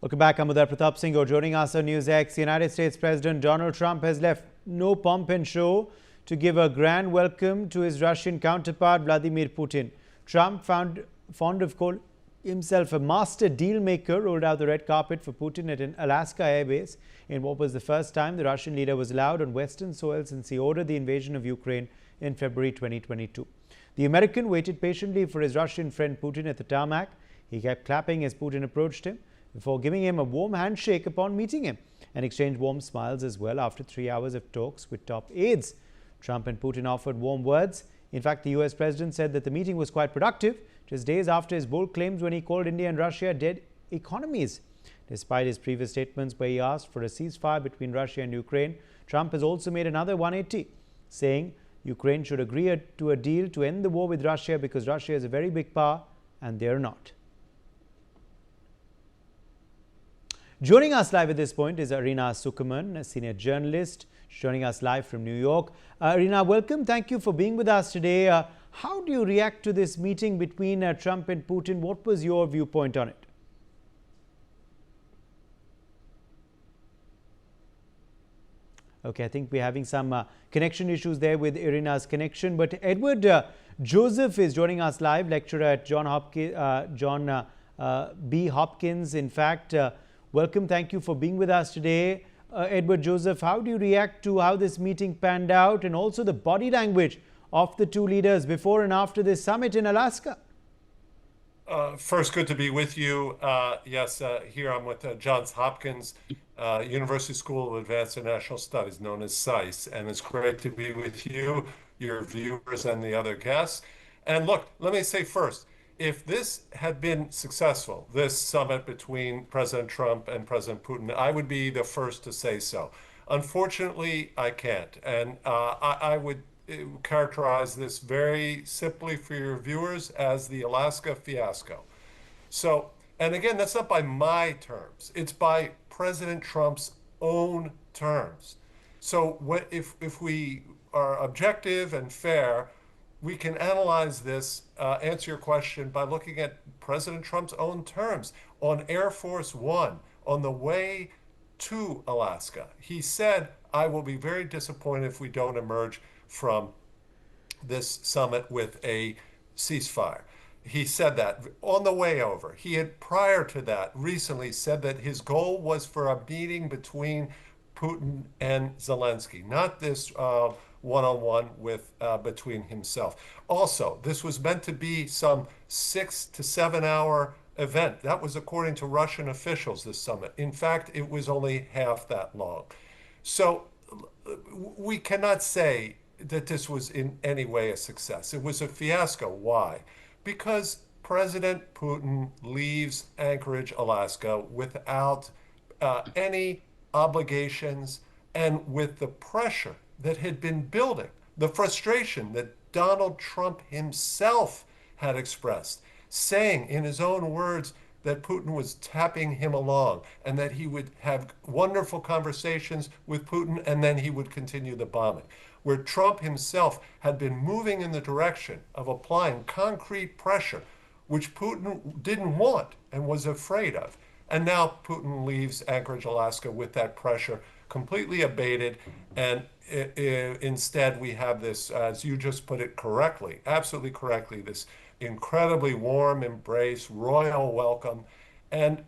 Welcome back. I'm Uday Pratap Singh. You're joining us on News X. United States President Donald Trump has left no pomp and show to give a grand welcome to his Russian counterpart Vladimir Putin. Trump, fond of calling himself a master deal maker, rolled out the red carpet for Putin at an Alaska airbase in what was the first time the Russian leader was allowed on Western soil since he ordered the invasion of Ukraine in February 2022. The American waited patiently for his Russian friend Putin at the tarmac. He kept clapping as Putin approached him before giving him a warm handshake upon meeting him, and exchanged warm smiles as well after 3 hours of talks with top aides. Trump and Putin offered warm words. In fact, the US president said that the meeting was quite productive, just days after his bold claims when he called India and Russia dead economies. Despite his previous statements where he asked for a ceasefire between Russia and Ukraine, Trump has also made another 180, saying Ukraine should agree to a deal to end the war with Russia because Russia is a very big power and they're not. Joining us live at this point is Arina Sukuman, a senior journalist, joining us live from New York. Arina, welcome. Thank you for being with us today. How do you react to this meeting between Trump and Putin? What was your viewpoint on it? Okay, I think we're having some connection issues there with Irina's connection. But Edward Joseph is joining us live, lecturer at Johns Hopkins. In fact, welcome. Thank you for being with us today. Edward Joseph, how do you react to how this meeting panned out and also the body language of the two leaders before and after this summit in Alaska? First, good to be with you. Yes, here I'm with Johns Hopkins University School of Advanced International Studies, known as SAIS, and it's great to be with you, your viewers, and the other guests. And look, let me say first, if this had been successful, this summit between President Trump and President Putin, I would be the first to say so. Unfortunately, I can't. And I would characterize this very simply for your viewers as the Alaska fiasco. So, and again, that's not by my terms. It's by President Trump's own terms. So if we are objective and fair, we can analyze this, answer your question by looking at President Trump's own terms. On Air Force One, on the way to Alaska, he said, I will be very disappointed if we don't emerge from this summit with a ceasefire. He said that on the way over. He had, prior to that, recently said that his goal was for a meeting between Putin and Zelensky, not this one-on-one with between himself. Also, this was meant to be some 6 to 7 hour event. That was according to Russian officials, this summit. In fact, it was only half that long. So we cannot say that this was in any way a success. It was a fiasco. Why? Because President Putin leaves Anchorage, Alaska without any obligations and with the pressure that had been building, the frustration that Donald Trump himself had expressed, saying in his own words that Putin was tapping him along and that he would have wonderful conversations with Putin and then he would continue the bombing. Where Trump himself had been moving in the direction of applying concrete pressure, which Putin didn't want and was afraid of. And now Putin leaves Anchorage, Alaska with that pressure completely abated. And instead we have this, as you just put it correctly, absolutely correctly, this incredibly warm embrace, royal welcome. And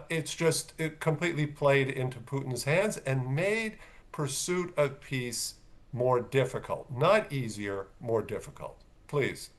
it completely played into Putin's hands and made pursuit of peace more difficult, not easier, more difficult. Please.